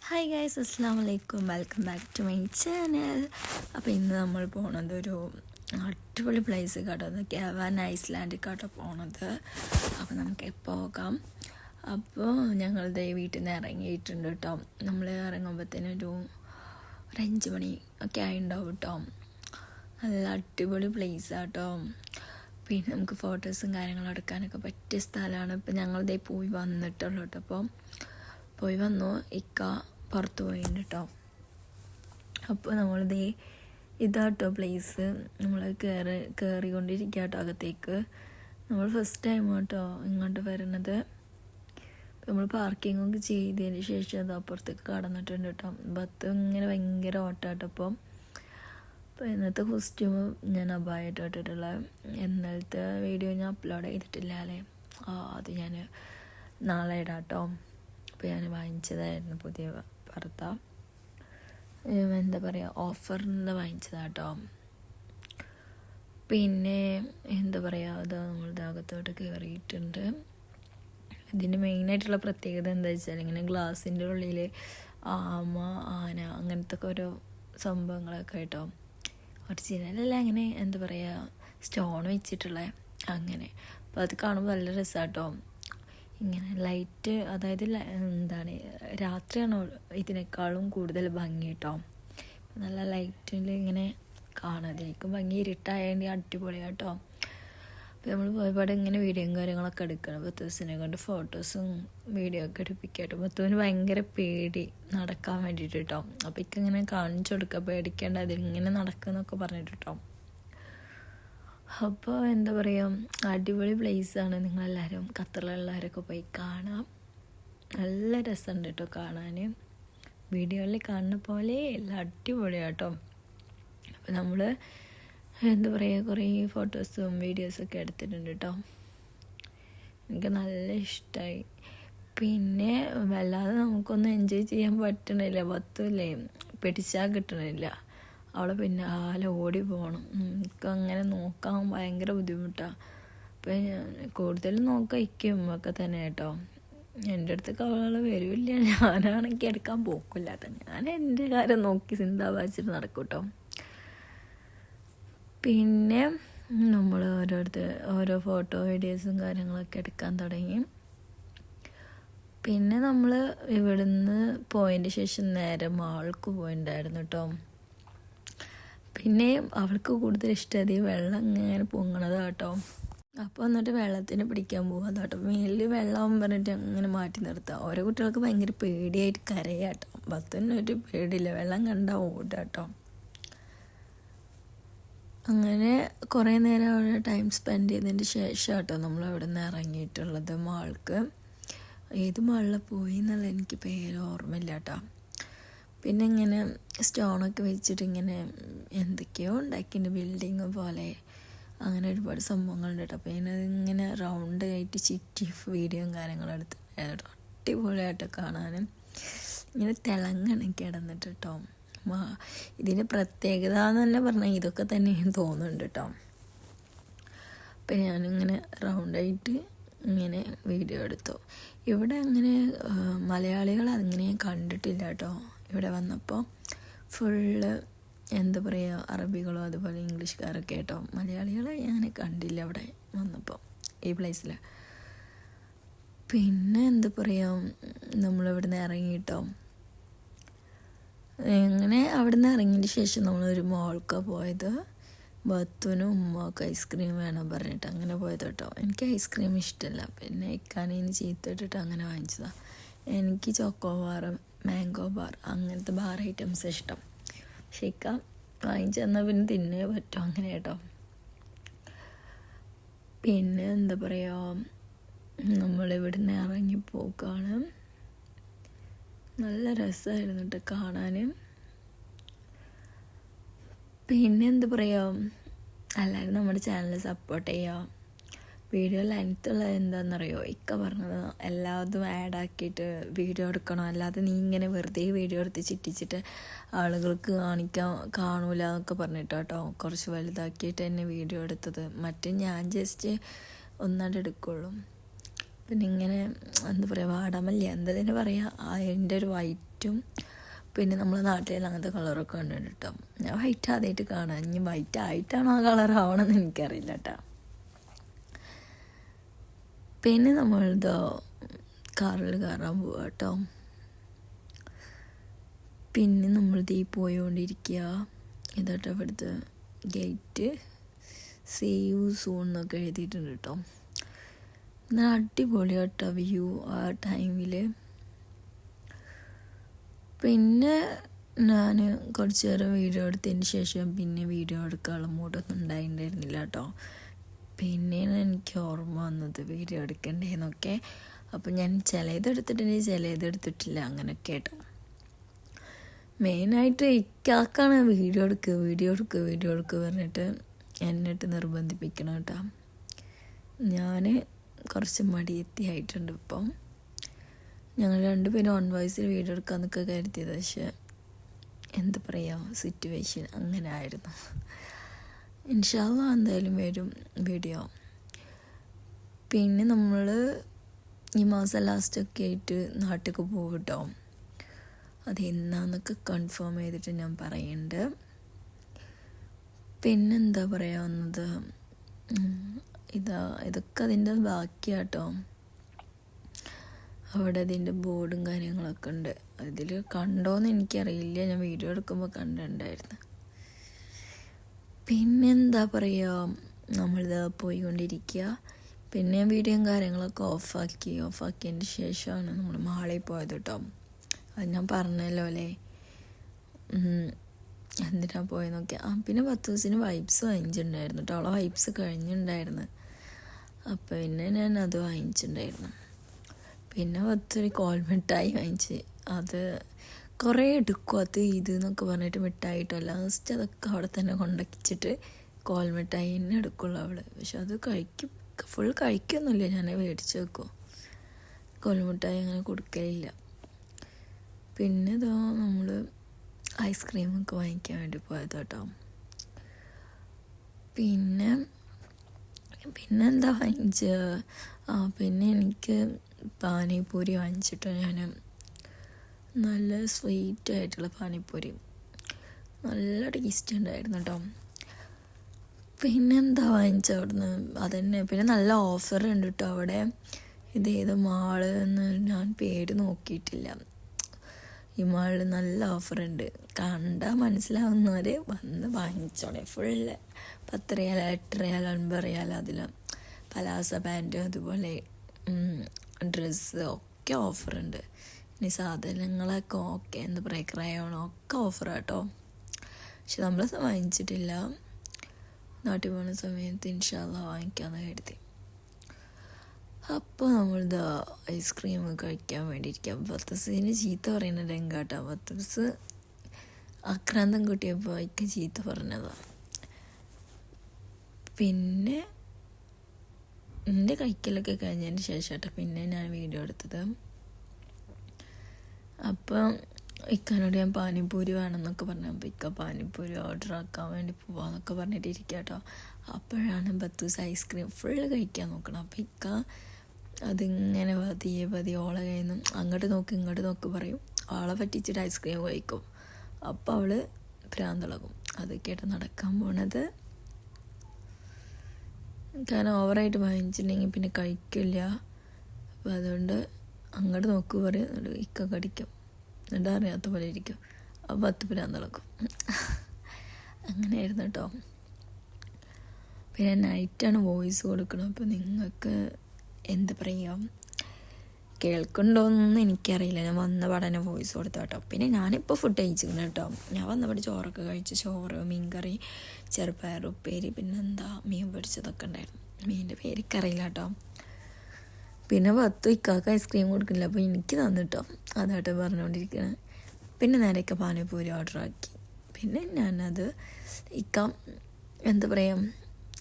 Hi guys, അസ്സാം വലൈക്കും. Welcome back to my channel. അപ്പോൾ ഇന്ന് നമ്മൾ പോണത് ഒരു അടിപൊളി പ്ലേസ് കേട്ടോ. ക്യാവാൻ ഐസ്ലാൻഡിൽ കേട്ടോ പോണത്. അപ്പോൾ നമുക്ക് പോകാം. അപ്പോൾ ഞങ്ങളുടെ വീട്ടിൽ നിന്ന് ഇറങ്ങിയിട്ടുണ്ട് കേട്ടോ. നമ്മൾ ഇറങ്ങുമ്പോഴത്തേനൊരു 5 മണി ഒക്കെ ആയിട്ടുണ്ടാവും കേട്ടോ. നല്ല അടിപൊളി പ്ലേസാണ് കേട്ടോ. പിന്നെ നമുക്ക് ഫോട്ടോസും കാര്യങ്ങളും എടുക്കാനൊക്കെ പറ്റിയ സ്ഥലമാണ്. ഇപ്പം ഞങ്ങളിതേ പോയി വന്നിട്ടുള്ളൂ കേട്ടോ. അപ്പോൾ പോയി വന്നു, ഇക്ക പുറത്ത് പോയിട്ടുണ്ട് കേട്ടോ. അപ്പോൾ നമ്മളിത് ഇതാട്ടോ പ്ലേസ്. നമ്മൾ കയറിക്കൊണ്ടിരിക്കുക കേട്ടോ അകത്തേക്ക്. നമ്മൾ ഫസ്റ്റ് ടൈം കേട്ടോ ഇങ്ങോട്ട് വരുന്നത്. നമ്മൾ പാർക്കിങ്ങൊക്കെ ചെയ്തതിന് ശേഷം അത് അപ്പുറത്തേക്ക് കടന്നിട്ടുണ്ട് കേട്ടോ. ബത്ത് ഇങ്ങനെ ഭയങ്കര ഓട്ടാട്ടോ. അപ്പോൾ ഇന്നത്തെ കോസ്റ്റ്യൂം ഞാൻ അബായിട്ട് ഇട്ടിട്ടുള്ള, ഇന്നലത്തെ വീഡിയോ ഞാൻ അപ്ലോഡ് ചെയ്തിട്ടില്ല അല്ലേ. അത് ഞാൻ നാളെ ഇടാം കേട്ടോ. അപ്പോൾ ഞാൻ വാങ്ങിച്ചതായിരുന്നു പുതിയ പർദ്ദ. എന്താ പറയുക, ഓഫറിന് വാങ്ങിച്ചതാണ് കേട്ടോ. പിന്നെ എന്താ പറയുക, അത് നമ്മളുടെ അകത്തോട്ട് കയറിയിട്ടുണ്ട്. ഇതിൻ്റെ മെയിനായിട്ടുള്ള പ്രത്യേകത എന്താ വെച്ചാൽ, ഇങ്ങനെ ഗ്ലാസിൻ്റെ ഉള്ളിൽ ആമ, ആന അങ്ങനത്തെ ഒക്കെ ഓരോ സംഭവങ്ങളൊക്കെ കേട്ടോ. ഒറിജിനലല്ല, അങ്ങനെ എന്താ പറയുക, സ്റ്റോൺ വെച്ചിട്ടുള്ള അങ്ങനെ. അപ്പോൾ അത് കാണുമ്പോൾ നല്ല രസമാട്ടോ. ഇങ്ങനെ ലൈറ്റ്, അതായത് എന്താണ്, രാത്രിയാണ് ഇതിനേക്കാളും കൂടുതൽ ഭംഗി കേട്ടോ. നല്ല ലൈറ്റിൽ ഇങ്ങനെ കാണാതിരിക്കും ഭംഗി. ഇരുട്ടായതിൻ്റെ അടിപൊളിയാണ് കേട്ടോ. അപ്പോൾ നമ്മൾ പോയപാട് ഇങ്ങനെ വീഡിയോയും കാര്യങ്ങളൊക്കെ എടുക്കണം. ബത്തൂസിനെ കൊണ്ട് ഫോട്ടോസും വീഡിയോ ഒക്കെ എടുപ്പിക്കുക കേട്ടോ. ബത്തൂന് ഭയങ്കര പേടി നടക്കാൻ വേണ്ടിയിട്ട് കേട്ടോ. അപ്പോൾ ഇങ്ങനെ കാണിച്ചു കൊടുക്കുക, പേടിക്കേണ്ട, അതിലിങ്ങനെ നടക്കുന്നൊക്കെ പറഞ്ഞിട്ട് കേട്ടോ. അപ്പോൾ എന്താ പറയുക, അടിപൊളി പ്ലേസാണ്. നിങ്ങളെല്ലാവരും ഖത്തറിലുള്ളവരൊക്കെ പോയി കാണാം. നല്ല രസമുണ്ട് കേട്ടോ കാണാൻ. വീഡിയോയിൽ കാണുന്ന പോലെ എല്ലാം അടിപൊളിയാണ് കേട്ടോ. അപ്പോൾ നമ്മൾ എന്താ പറയുക, കുറേ ഫോട്ടോസും വീഡിയോസൊക്കെ എടുത്തിട്ടുണ്ട് കേട്ടോ. എനിക്ക് നല്ല ഇഷ്ടമായി. പിന്നെ വല്ലാതെ നമുക്കൊന്നും എൻജോയ് ചെയ്യാൻ പറ്റണില്ല. പത്തില്ലേ പിടിച്ചാൽ കിട്ടണില്ല. അവളെ പിന്നാലെ ഓടി പോകണം. എനിക്ക് അങ്ങനെ നോക്കാൻ ഭയങ്കര ബുദ്ധിമുട്ടാണ്. അപ്പം ഞാൻ കൂടുതലും നോക്കാൻ ഇരിക്കുമ്പോൾ തന്നെ കേട്ടോ. എൻ്റെ അടുത്തേക്ക് അവൾ വരില്ല. ഞാനാണെങ്കിൽ എടുക്കാൻ പോക്കില്ല കേട്ടോ. ഞാൻ എൻ്റെ കാര്യം നോക്കി ചിന്താവാച്ചിട്ട് നടക്കും കേട്ടോ. പിന്നെ നമ്മൾ ഓരോ ഫോട്ടോ വീഡിയോസും കാര്യങ്ങളൊക്കെ എടുക്കാൻ തുടങ്ങി. പിന്നെ നമ്മൾ ഇവിടുന്ന് പോയതിൻ്റെ ശേഷം നേരെ മാൾക്ക് പോയിട്ടുണ്ടായിരുന്നു കേട്ടോ. പിന്നെ അവൾക്ക് കൂടുതൽ ഇഷ്ടം ഈ വെള്ളം ഇങ്ങനെ പൊങ്ങണത് കേട്ടോ. അപ്പോൾ എന്നിട്ട് വെള്ളത്തിന് പിടിക്കാൻ പോകുക കേട്ടോ. മേലിൽ വെള്ളം പറഞ്ഞിട്ട് അങ്ങനെ മാറ്റി നിർത്തുക. ഓരോ കുട്ടികൾക്ക് ഭയങ്കര പേടിയായിട്ട് കരയാട്ടോ. ബസ്സിനൊരു പേടിയില്ല, വെള്ളം കണ്ടാൽ ഓടുക കേട്ടോ. അങ്ങനെ കുറേ നേരം അവിടെ ടൈം സ്പെൻഡ് ചെയ്തതിന് ശേഷം കേട്ടോ നമ്മൾ അവിടെ നിന്ന് ഇറങ്ങിയിട്ടുള്ളത് മാൾക്ക്. ഏത് മാളിൽ പോയി എന്നുള്ള എനിക്ക് പേര് ഓർമ്മയില്ല കേട്ടോ. പിന്നെ ഇങ്ങനെ സ്റ്റോണൊക്കെ വെച്ചിട്ട് ഇങ്ങനെ എന്തൊക്കെയോ ഉണ്ടാക്കിയിട്ടുണ്ട്, ബിൽഡിങ് പോലെ അങ്ങനെ ഒരുപാട് സംഭവങ്ങളുണ്ട് കേട്ടോ. അപ്പോൾ അതിങ്ങനെ റൗണ്ട് ആയിട്ട് ചുറ്റി വീഡിയോയും കാര്യങ്ങളും എടുത്തിട്ടുണ്ടായിരുന്നു. അടിപൊളിയായിട്ട് കാണാനും ഇങ്ങനെ തിളങ്ങണം കിടന്നിട്ട് കേട്ടോ. ഇതിന് പ്രത്യേകത എന്ന് തന്നെ പറഞ്ഞാൽ ഇതൊക്കെ തന്നെ തോന്നുന്നുണ്ട് കേട്ടോ. അപ്പം ഞാനിങ്ങനെ റൗണ്ടായിട്ട് ഇങ്ങനെ വീഡിയോ എടുത്തു. ഇവിടെ അങ്ങനെ മലയാളികൾ അങ്ങനെ കണ്ടിട്ടില്ല കേട്ടോ. ഇവിടെ വന്നപ്പോൾ ഫുള്ള് എന്താ പറയുക, അറബികളോ അതുപോലെ ഇംഗ്ലീഷുകാരൊക്കെ കേട്ടോ. മലയാളികളെ ഞാൻ കണ്ടില്ല അവിടെ വന്നപ്പോൾ ഈ പ്ലേസിൽ. പിന്നെ എന്താ പറയുക, നമ്മളിവിടെ നിന്ന് ഇറങ്ങിയിട്ടോ. അങ്ങനെ അവിടെ നിന്ന് ഇറങ്ങിയതിന് ശേഷം നമ്മളൊരു മോൾക്കാണ് പോയത്. ബത്തുനും ഉമ്മക്ക് ഐസ്ക്രീം വേണം പറഞ്ഞിട്ട് അങ്ങനെ പോയത് കേട്ടോ. എനിക്ക് ഐസ്ക്രീം ഇഷ്ടമല്ല. പിന്നെ ഇക്കാനേന്ന് ചീത്തിട്ടിട്ട് അങ്ങനെ വാങ്ങിച്ചതാണ്. എനിക്ക് ചോക്കോ ബാർ, മാംഗോ ബാർ അങ്ങനത്തെ ബാർ ഐറ്റംസ് ഇഷ്ടം. പക്ഷേ ഇക്ക വാങ്ങിച്ചു തന്നാൽ പിന്നെ തിന്നേ പറ്റും അങ്ങനെ കേട്ടോ. പിന്നെ എന്താ പറയുക, നമ്മളിവിടെ നിന്ന് ഇറങ്ങിപ്പോക്കാണ്. നല്ല രസമായിരുന്നു കേട്ടോ കാണാൻ. പിന്നെ എന്താ പറയുക, എല്ലാവരും നമ്മുടെ ചാനൽ സപ്പോർട്ട് ചെയ്യുക. വീഡിയോ ലെങ്ത്തുള്ളത് എന്താണെന്നറിയോ, ഇക്ക പറഞ്ഞത് എല്ലാതും ആഡാക്കിയിട്ട് വീഡിയോ എടുക്കണം, അല്ലാതെ നീ ഇങ്ങനെ വെറുതെ വീഡിയോ എടുത്ത് ചിട്ടിച്ചിട്ട് ആളുകൾക്ക് കാണൂല എന്നൊക്കെ പറഞ്ഞിട്ട് കേട്ടോ കുറച്ച് വലുതാക്കിയിട്ട് തന്നെ വീഡിയോ എടുത്തത്. മറ്റേ ഞാൻ ജസ്റ്റ് ഒന്നാണ്ട് എടുക്കുള്ളൂ. പിന്നെ ഇങ്ങനെ എന്താ പറയുക വാടാമല്ലി എന്തതിന് പറയുക അതിൻ്റെ ഒരു വൈറ്റും പിന്നെ നമ്മളെ നാട്ടിൽ അങ്ങനത്തെ കളറൊക്കെ കണ്ടിട്ടുണ്ട് കേട്ടോ. ഞാൻ വൈറ്റ് ആദ്യമായിട്ട് കാണാം. ഇനി വൈറ്റ് ആയിട്ടാണോ ആ കളർ ആവണമെന്ന് എനിക്കറിയില്ല കേട്ടോ. പിന്നെ നമ്മളിതോ കാറിൽ കയറാൻ പോവാം കേട്ടോ. പിന്നെ നമ്മളിത് പോയോണ്ടിരിക്കുക. ഇതാട്ടോ ഇവിടുത്തെ ഗേറ്റ്. സീ യു സൂൺ എന്നൊക്കെ എഴുതിയിട്ടുണ്ട് കേട്ടോ. എന്നാൽ അടിപൊളി കേട്ടോ വ്യൂ ആ ടൈമിൽ. പിന്നെ ഞാൻ കുറച്ച് നേരം വീഡിയോ എടുത്തതിന് ശേഷം പിന്നെ വീഡിയോ എടുക്കാനുള്ള മൂഡൊന്നും ഉണ്ടായിരുന്നില്ല കേട്ടോ. പിന്നെയാണ് എനിക്ക് ഓർമ്മ വന്നത് വീഡിയോ എടുക്കണ്ടേന്നൊക്കെ. അപ്പം ഞാൻ ചിലതെടുത്തിട്ടുണ്ട്, ചിലതെടുത്തിട്ടില്ല, അങ്ങനെയൊക്കെ കേട്ടോ. മെയിനായിട്ട് ഇക്കാക്കാണ് വീഡിയോ എടുക്കുക പറഞ്ഞിട്ട് എന്നിട്ട് നിർബന്ധിപ്പിക്കണം കേട്ടോ. ഞാൻ കുറച്ച് മടിയെത്തിയായിട്ടുണ്ട് ഇപ്പം. ഞങ്ങൾ രണ്ടുപേരും ഓൺ വോയിസിൽ വീഡിയോ എടുക്കാമെന്നൊക്കെ കരുതിയത്, പക്ഷേ എന്താ പറയുക സിറ്റുവേഷൻ അങ്ങനെ ആയിരുന്നു. ഇൻഷാ അല്ലാഹ് എന്തായാലും വരും വീഡിയോ. പിന്നെ നമ്മൾ ഈ മാസം ലാസ്റ്റൊക്കെ ആയിട്ട് നാട്ടിലേക്ക് പോകും കേട്ടോ. അത് എന്നാന്നൊക്കെ കൺഫേം ചെയ്തിട്ട് ഞാൻ പറയുന്നുണ്ട്. പിന്നെന്താ പറയാവുന്നത്, ഇതൊക്കെ അതിൻ്റെ ബാക്കിയാട്ടോ. അവിടെ അതിൻ്റെ ബോർഡും കാര്യങ്ങളൊക്കെ ഉണ്ട്. അതിൽ കണ്ടോയെന്ന് എനിക്കറിയില്ല, ഞാൻ വീഡിയോ എടുക്കുമ്പോൾ കണ്ടിട്ടുണ്ടായിരുന്നു. പിന്നെന്താ പറയുക, നമ്മളിത് പോയിക്കൊണ്ടിരിക്കുക. പിന്നെ വീഡിയോയും കാര്യങ്ങളൊക്കെ ഓഫാക്കിയതിന് ശേഷമാണ് നമ്മൾ മാളിൽ പോയത് കേട്ടോ. അത് ഞാൻ പറഞ്ഞല്ലോ അല്ലേ എന്തിനാ പോയെന്നൊക്കെ. പിന്നെ 10 ദിവസത്തിന് വൈബ്സ് വാങ്ങിച്ചിട്ടുണ്ടായിരുന്നു കേട്ടോ. അവളെ വൈബ്സ് കഴിഞ്ഞിട്ടുണ്ടായിരുന്നു. അപ്പോൾ പിന്നെ ഞാൻ അത് വാങ്ങിച്ചിട്ടുണ്ടായിരുന്നു. പിന്നെ 10 കോൾമിഠായി വാങ്ങിച്ച്. അത് കുറേ എടുക്കും അത് എന്നൊക്കെ പറഞ്ഞിട്ട് മിഠായിട്ടോ. ലാസ്റ്റ് അതൊക്കെ അവിടെ തന്നെ കൊണ്ടുവച്ചിട്ട് കോൾമിഠായി തന്നെ എടുക്കുള്ളൂ അവൾ. പക്ഷെ അത് ഫുൾ കഴിക്കൊന്നുമില്ല, ഞാൻ മേടിച്ച് വെക്കും. കോൾമിഠായി അങ്ങനെ കൊടുക്കലില്ല. പിന്നെ ഇതോ നമ്മൾ ഐസ്ക്രീമൊക്കെ വാങ്ങിക്കാൻ വേണ്ടി പോയത് കേട്ടോ. പിന്നെന്താ വാങ്ങിച്ചത്, പിന്നെ എനിക്ക് പാനിപൂരി വാങ്ങിച്ചിട്ടോ. ഞാൻ നല്ല സ്വീറ്റായിട്ടുള്ള പാനിപ്പൂരി, നല്ല ടേസ്റ്റ് ഉണ്ടായിരുന്നു കേട്ടോ. പിന്നെന്താ വാങ്ങിച്ചത് അവിടുന്ന്, അതന്നെ. പിന്നെ നല്ല ഓഫർ ഉണ്ട് കേട്ടോ അവിടെ. ഇതേത് മാള് എന്ന് ഞാൻ പേര് നോക്കിയിട്ടില്ല. ഈ മാളിൽ നല്ല ഓഫറുണ്ട്. കണ്ടാൽ മനസ്സിലാവുന്നവർ വന്ന് വാങ്ങിച്ചോളെ. ഫുള്ള് 10 റിയാൽ, 8 റിയാൽ, 9 റിയാൽ. അതിൽ പലാസ പാൻറ്റ് അതുപോലെ ഡ്രസ്സ് ഒക്കെ ഓഫറുണ്ട്. ഇനി സാധനങ്ങളൊക്കെ ഓക്കെ എന്താ പറയുക ക്രയോണോ ഒക്കെ ഓഫറാട്ടോ. പക്ഷെ നമ്മൾ വാങ്ങിച്ചിട്ടില്ല. നാട്ടിൽ പോകുന്ന സമയത്ത് ഇൻഷാ അല്ലാഹ് വാങ്ങിക്കാമെന്ന് കരുതി. അപ്പോൾ നമ്മളിത് ഐസ്ക്രീം കഴിക്കാൻ വേണ്ടിയിരിക്കാം. ബത്തസിന് ചീത്ത പറയുന്നത് എങ്കാട്ടോ. ബത്തസ് ആക്രാന്തം കൂട്ടിയപ്പോൾ എനിക്ക് ചീത്ത പറഞ്ഞതാണ്. പിന്നെ എൻ്റെ കഴിക്കലൊക്കെ കഴിഞ്ഞതിന് ശേഷമാട്ടോ പിന്നെ ഞാൻ വീഡിയോ എടുത്തത്. അപ്പം ഇക്കാനോട് ഞാൻ പാനിപ്പൂരി വേണമെന്നൊക്കെ പറഞ്ഞപ്പോൾ ഇക്ക പാനിപ്പൂരി ഓർഡർ ആക്കാൻ വേണ്ടി പോവാന്നൊക്കെ പറഞ്ഞിട്ട് ഇരിക്കുക കേട്ടോ. അപ്പോഴാണ് ബത്തൂസ് ഐസ്ക്രീം ഫുള്ള് കഴിക്കാൻ നോക്കണം. അപ്പോൾ ഇക്ക അതിങ്ങനെ പതിയെ ഓളെ കയ്യിൽ നിന്ന് അങ്ങോട്ട് നോക്ക് ഇങ്ങോട്ട് നോക്ക് പറയും. ആളെ പറ്റിച്ചിട്ട് ഐസ്ക്രീം കഴിക്കും. അപ്പോൾ അവൾ ഭ്രാന്തളകും. അതൊക്കെയായിട്ട് നടക്കാൻ പോണത്. കാരണം ഓവറായിട്ട് വാങ്ങിച്ചിട്ടുണ്ടെങ്കിൽ പിന്നെ കഴിക്കില്ല. അപ്പോൾ അതുകൊണ്ട് അങ്ങോട്ട് നോക്ക് പറയും. എന്നിട്ട് ഇക്ക കടിക്കും. എന്നിട്ട് അറിയാത്ത പോലെ ഇരിക്കും. അപ്പോൾ 10 ഭ്രാന്തളക്കും. അങ്ങനെയായിരുന്നു കേട്ടോ. പിന്നെ നൈറ്റാണ് വോയിസ് കൊടുക്കണം. അപ്പോൾ നിങ്ങൾക്ക് എന്താ പറയുക കേൾക്കുന്നുണ്ടോയെന്നൊന്നും എനിക്കറിയില്ല. ഞാൻ വന്ന പാടനെ വോയിസ് കൊടുത്തു കേട്ടോ. പിന്നെ ഞാനിപ്പോൾ ഫുഡ് കഴിച്ചിരുന്നു കേട്ടോ. ഞാൻ വന്നപാട് ചോറൊക്കെ കഴിച്ച്, ചോറ്, മീൻകറി, ചെറുപ്പയർ ഉപ്പേരി, പിന്നെന്താ മീൻ പൊരിച്ചതൊക്കെ ഉണ്ടായിരുന്നു. മീനിൻ്റെ പേരൊക്കറിയില്ല കേട്ടോ. പിന്നെ 10 ഇക്കാക്ക് ഐസ്ക്രീം കൊടുക്കുന്നില്ല, അപ്പോൾ എനിക്ക് തന്നിട്ടോ. അതാട്ടോ പറഞ്ഞുകൊണ്ടിരിക്കുന്നത്. പിന്നെ നേരെയൊക്കെ പാനിപ്പൂരി ഓർഡർ ആക്കി. പിന്നെ ഞാനത് ഇക്ക എന്താ പറയുക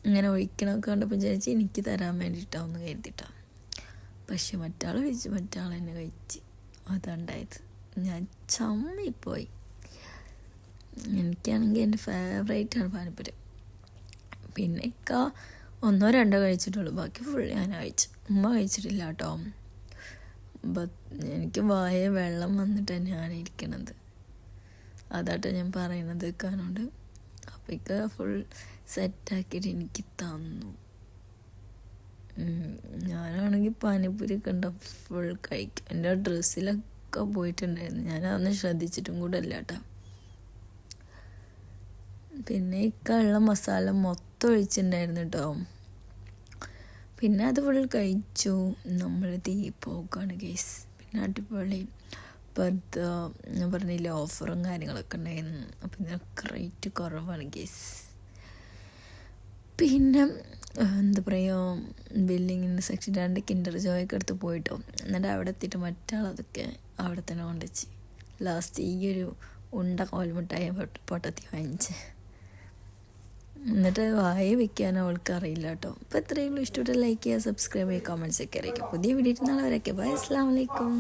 ഇങ്ങനെ ഒഴിക്കണമൊക്കെ കണ്ടപ്പോൾ വിചാരിച്ച് എനിക്ക് തരാൻ വേണ്ടിയിട്ടാവുന്ന കരുതിയിട്ടാണ്. പക്ഷെ മറ്റാൾ കഴിച്ച്, മറ്റാൾ എന്നെ കഴിച്ച്. അതുണ്ടായത് ഞാൻ ചമ്മിപ്പോയി. എനിക്കാണെങ്കിൽ എൻ്റെ ഫേവറേറ്റാണ് പാനിപ്പൂരി. പിന്നെ ഇക്ക 1 2 കഴിച്ചിട്ടുള്ളൂ, ബാക്കി ഫുൾ ഞാൻ കഴിച്ചു. ഉമ്മ കഴിച്ചിട്ടില്ല കേട്ടോ. എനിക്ക് വായ വെള്ളം വന്നിട്ട് തന്നെയാണ് ഇരിക്കണത്. അതാട്ടോ ഞാൻ പറയണത് ഇക്കാനോട്. അപ്പം ഇക്ക ഫുൾ സെറ്റാക്കിയിട്ട് എനിക്ക് തന്നു. ഞാനാണെങ്കിൽ പാനിപ്പൂരി കണ്ട ഫുൾ കഴിക്കും. എൻ്റെ ഡ്രസ്സിലൊക്കെ പോയിട്ടുണ്ടായിരുന്നു. ഞാനതൊന്നും ശ്രദ്ധിച്ചിട്ടും കൂടെ അല്ല കേട്ടോ. പിന്നെ ഇക്കുള്ള മസാല മൊത്തം ഒഴിച്ചിട്ടുണ്ടായിരുന്നു കേട്ടോ. പിന്നെ അത് ഫുൾ കഴിച്ചു. നമ്മൾ പോക്കാണ് ഗൈസ്. പിന്നെ അടിപൊളി ഇപ്പോഴത്തെ ഞാൻ പറഞ്ഞില്ലേ ഓഫറും കാര്യങ്ങളൊക്കെ ഉണ്ടായിരുന്നു. അപ്പം ഇതിനൊക്കെ റേറ്റ് കുറവാണ് ഗൈസ്. പിന്നെ എന്താ പറയുക, ബില്ലിങ്ങിൻ്റെ സെക്ഷൻ 2 കിൻഡർ ജോയൊക്കെ എടുത്ത് പോയിട്ടോ. എന്നിട്ട് അവിടെ എത്തിയിട്ട് മറ്റാളതൊക്കെ അവിടെ തന്നെ കൊണ്ടുവച്ച് ലാസ്റ്റ് ഈ ഒരു ഉണ്ട കോൽമുട്ടായ പൊട്ടത്തി വാങ്ങിച്ച്. എന്നിട്ട് വായ വെക്കാൻ അവൾക്ക് അറിയില്ല കേട്ടോ. അപ്പോൾ എത്രയുള്ളൂ. ഇഷ്ടപ്പെട്ട ലൈക്ക് ചെയ്യുക, സബ്സ്ക്രൈബ് ചെയ്യുക, കമൻറ്റ്സ് ഒക്കെ അറിയിക്കുക. പുതിയ വീഡിയോ നാളെ വരയ്ക്കുക. ബൈ, അസ്സലാമു അലൈക്കും.